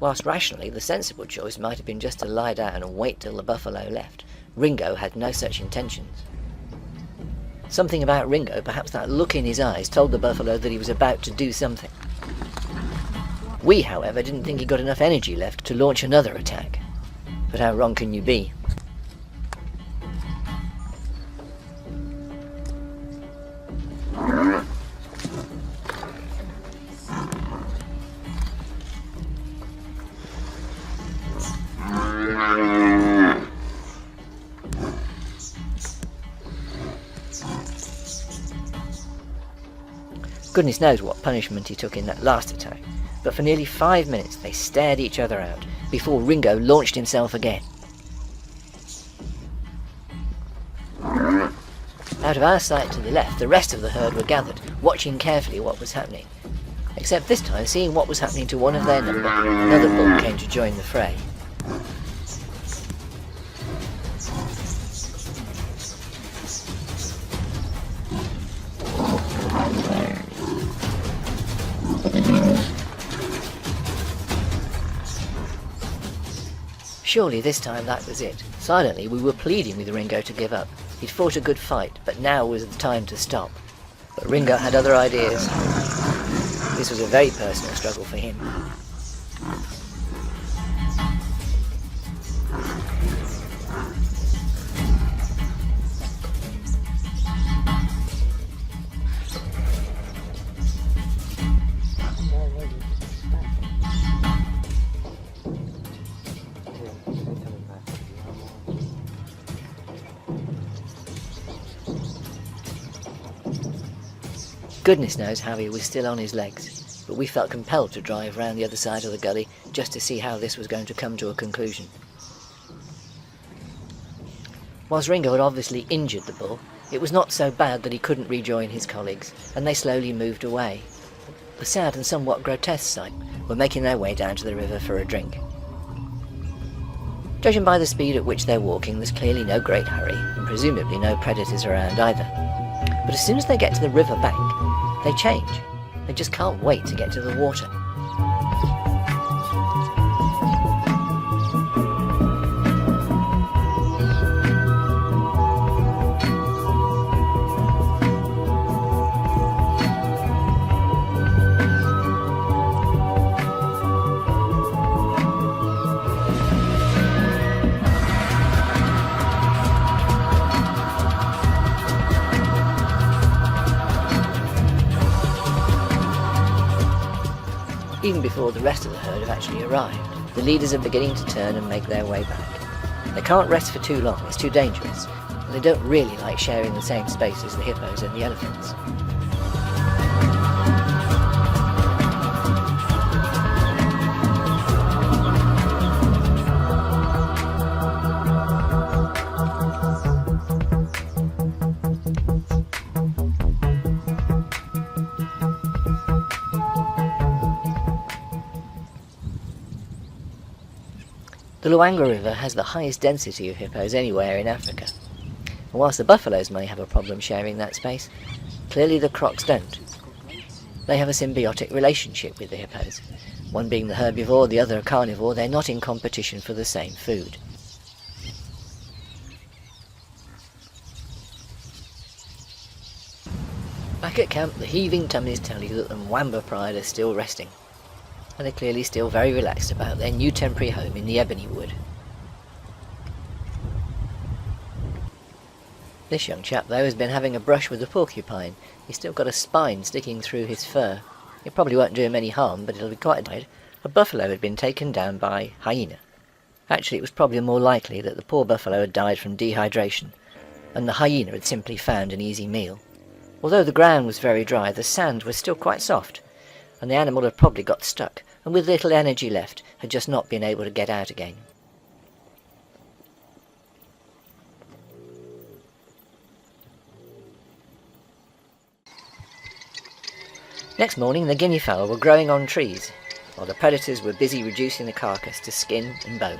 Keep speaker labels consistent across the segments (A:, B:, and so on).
A: Whilst rationally the sensible choice might have been just to lie down and wait till the buffalo left, Ringo had no such intentions. Something about Ringo, perhaps that look in his eyes, told the buffalo that he was about to do something. We, however, didn't think he got enough energy left to launch another attack. But how wrong can you be? Goodness knows what punishment he took in that last attack, but for nearly 5 minutes they stared each other out before Ringo launched himself again. Out of our sight to the left, the rest of the herd were gathered, watching carefully what was happening. Except this time, seeing what was happening to one of their number, another bull came to join the fray. Surely this time that was it. Silently we were pleading with Ringo to give up. He'd fought a good fight, but now was the time to stop. But Ringo had other ideas. This was a very personal struggle for him. Goodness knows how he was still on his legs, but we felt compelled to drive round the other side of the gully just to see how this was going to come to a conclusion. Whilst Ringo had obviously injured the bull, it was not so bad that he couldn't rejoin his colleagues, and they slowly moved away. A sad and somewhat grotesque sight were making their way down to the river for a drink. Judging by the speed at which they're walking, there's clearly no great hurry, and presumably no predators around either. But as soon as they get to the river bank, they change. They just can't wait to get to the water. Even before the rest of the herd have actually arrived, the leaders are beginning to turn and make their way back. They can't rest for too long, it's too dangerous, and they don't really like sharing the same space as the hippos and the elephants. The Luangwa River has the highest density of hippos anywhere in Africa, and whilst the buffaloes may have a problem sharing that space, clearly the crocs don't. They have a symbiotic relationship with the hippos. One being the herbivore, the other a carnivore, they're not in competition for the same food. Back at camp, the heaving tummies tell you that the Mwamba pride are still resting, and they're clearly still very relaxed about their new temporary home in the ebony wood. This young chap, though, has been having a brush with a porcupine. He's still got a spine sticking through his fur. It probably won't do him any harm, but it'll be quite a... A buffalo had been taken down by Hyena. Actually, it was probably more likely that the poor buffalo had died from dehydration, and the hyena had simply found an easy meal. Although the ground was very dry, the sand was still quite soft, and the animal had probably got stuck, and with little energy left, had just not been able to get out again. Next morning, the guinea fowl were growing on trees, while the predators were busy reducing the carcass to skin and bone.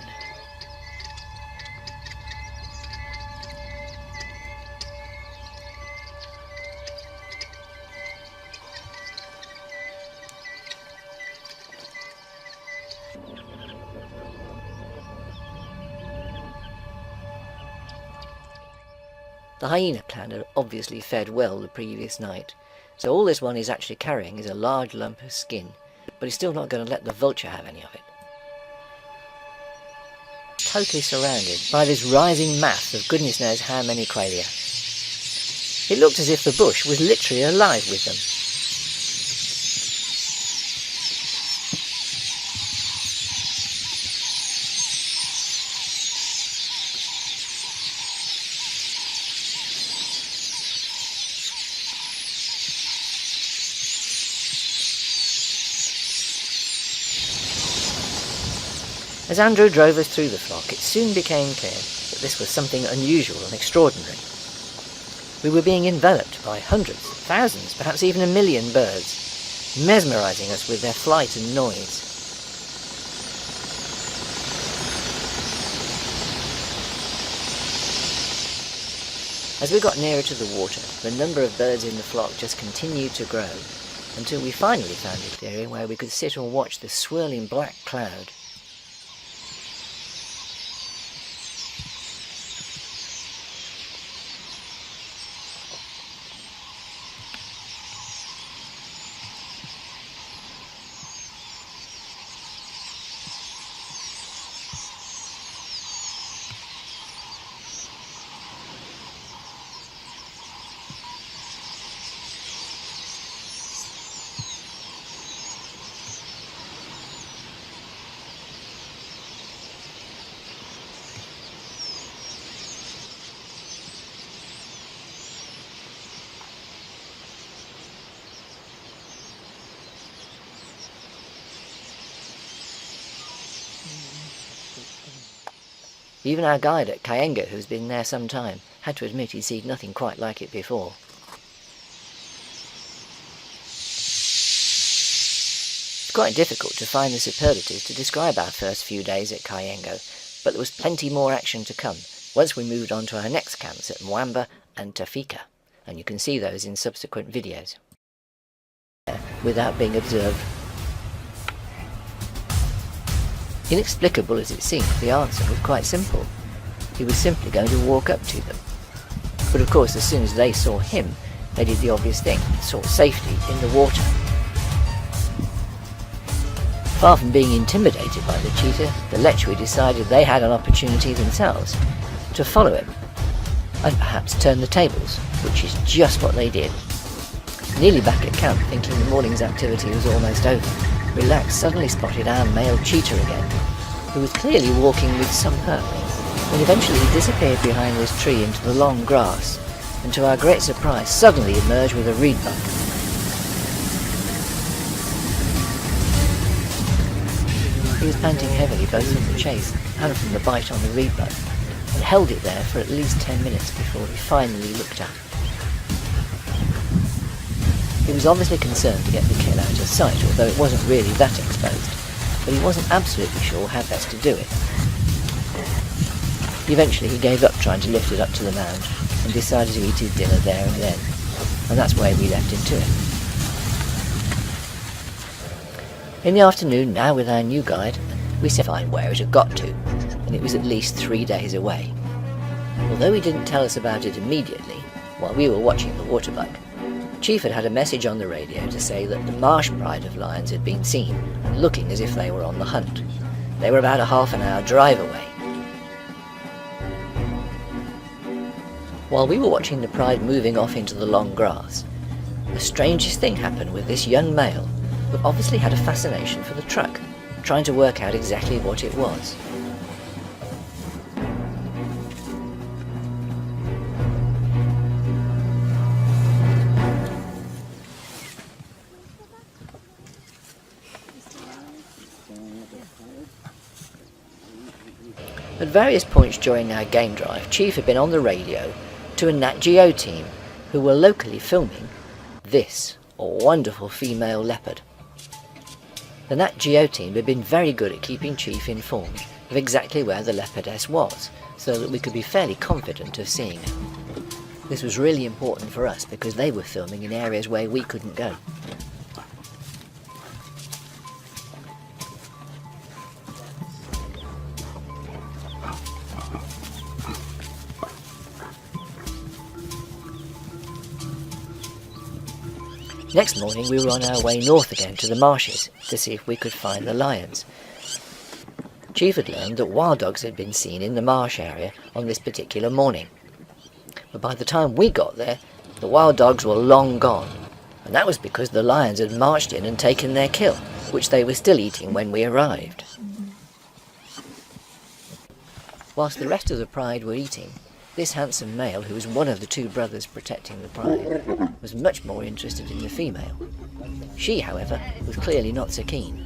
A: The hyena clan had obviously fed well the previous night, so all this one is actually carrying is a large lump of skin, but he's still not going to let the vulture have any of it. Totally surrounded by this rising mass of goodness knows how many qualia. It looked as if the bush was literally alive with them. As Andrew drove us through the flock, it soon became clear that this was something unusual and extraordinary. We were being enveloped by hundreds, thousands, perhaps even 1 million birds, mesmerizing us with their flight and noise. As we got nearer to the water, the number of birds in the flock just continued to grow, until we finally found a clearing where we could sit and watch the swirling black cloud. Even our guide at Hyena, who's been there some time, had to admit he'd seen nothing quite like it before. It's quite difficult to find the superlatives to describe our first few days at Hyena, but there was plenty more action to come once we moved on to our next camps at Mwamba and Tafika, and you can see those in subsequent videos. Without being observed. Inexplicable as it seemed, the answer was quite simple. He was simply going to walk up to them. But of course, as soon as they saw him, they did the obvious thing, sought safety in the water. Far from being intimidated by the cheetah, the Lechwe decided they had an opportunity themselves to follow him, and perhaps turn the tables, which is just what they did. Nearly back at camp, thinking the morning's activity was almost over, Relax suddenly spotted our male cheetah again, who was clearly walking with some hurt, when eventually he disappeared behind this tree into the long grass, and to our great surprise suddenly emerged with a reedbuck. He was panting heavily both from the chase and from the bite on the reedbuck, and held it there for at least 10 minutes before he finally looked up. He was obviously concerned to get the kill out of sight, although it wasn't really that exposed, but he wasn't absolutely sure how best to do it. Eventually he gave up trying to lift it up to the mound, and decided to eat his dinner there and then, and that's where we left him to it. In the afternoon, now with our new guide, we set to find where it had got to, and it was at least 3 days away. Although he didn't tell us about it immediately, while we were watching the waterbuck, Chief had a message on the radio to say that the marsh pride of lions had been seen, and looking as if they were on the hunt. They were about a half-an-hour drive away. While we were watching the pride moving off into the long grass, the strangest thing happened with this young male, who obviously had a fascination for the truck, trying to work out exactly what it was. At various points during our game drive, Chief had been on the radio to a Nat Geo team who were locally filming this wonderful female leopard. The Nat Geo team had been very good at keeping Chief informed of exactly where the leopardess was, so that we could be fairly confident of seeing her. This was really important for us because they were filming in areas where we couldn't go. Next morning we were on our way north again to the marshes to see if we could find the lions. Chief had learned that wild dogs had been seen in the marsh area on this particular morning. But by the time we got there, the wild dogs were long gone, and that was because the lions had marched in and taken their kill, which they were still eating when we arrived. Whilst the rest of the pride were eating, this handsome male, who was one of the two brothers protecting the pride, was much more interested in the female. She, however, was clearly not so keen.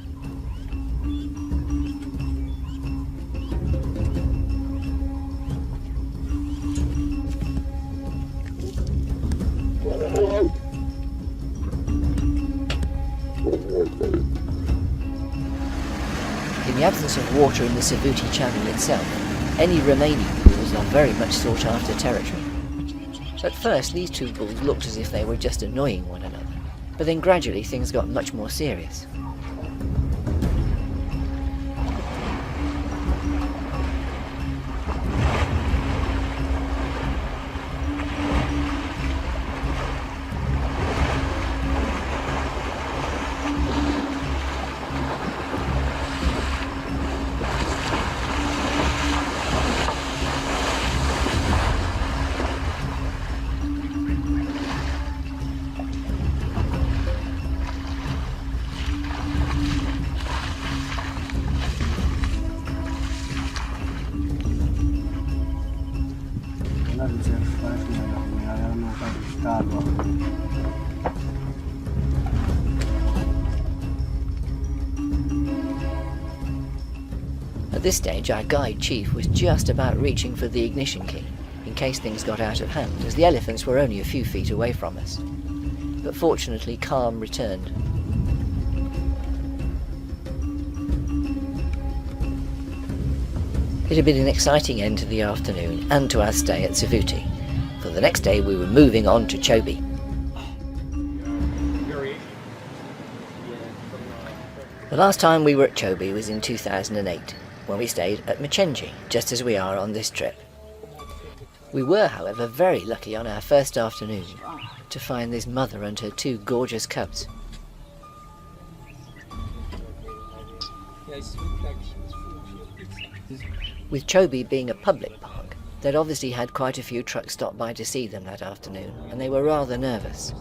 A: In the absence of water in the Savuti Channel itself, any remaining bulls are very much sought after territory. At first these two bulls looked as if they were just annoying one another, but then gradually things got much more serious. At this stage our guide Chief was just about reaching for the ignition key, in case things got out of hand, as the elephants were only a few feet away from us. But fortunately calm returned. It had been an exciting end to the afternoon and to our stay at Savuti. For the next day we were moving on to Chobe. The last time we were at Chobe was in 2008, when we stayed at Machenji, just as we are on this trip. We were, however, very lucky on our first afternoon to find this mother and her two gorgeous cubs. With Chobe being a public park, they'd obviously had quite a few trucks stop by to see them that afternoon, and they were rather nervous.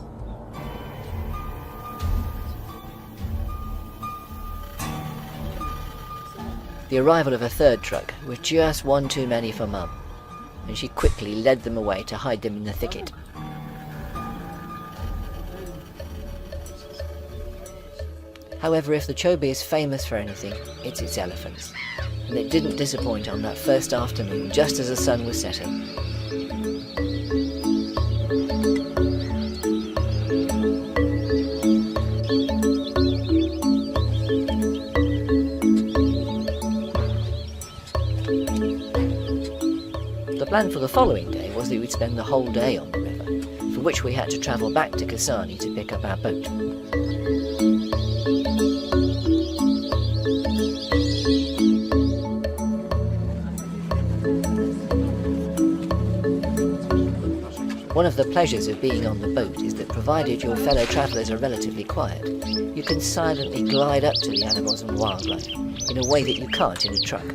A: The arrival of a third truck was just one too many for Mum, and she quickly led them away to hide them in the thicket. However, if the Chobe is famous for anything, it's its elephants, and it didn't disappoint on that first afternoon just as the sun was setting. The plan for the following day was that we'd spend the whole day on the river, for which we had to travel back to Kasani to pick up our boat. One of the pleasures of being on the boat is that provided your fellow travellers are relatively quiet, you can silently glide up to the animals and wildlife in a way that you can't in a truck.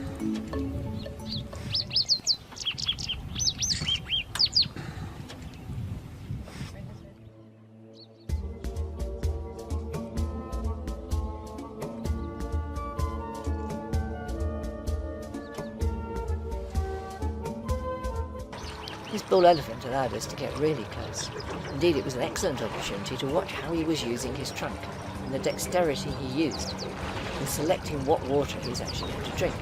A: This bull elephant allowed us to get really close. Indeed, it was an excellent opportunity to watch how he was using his trunk and the dexterity he used in selecting what water he was actually going to drink.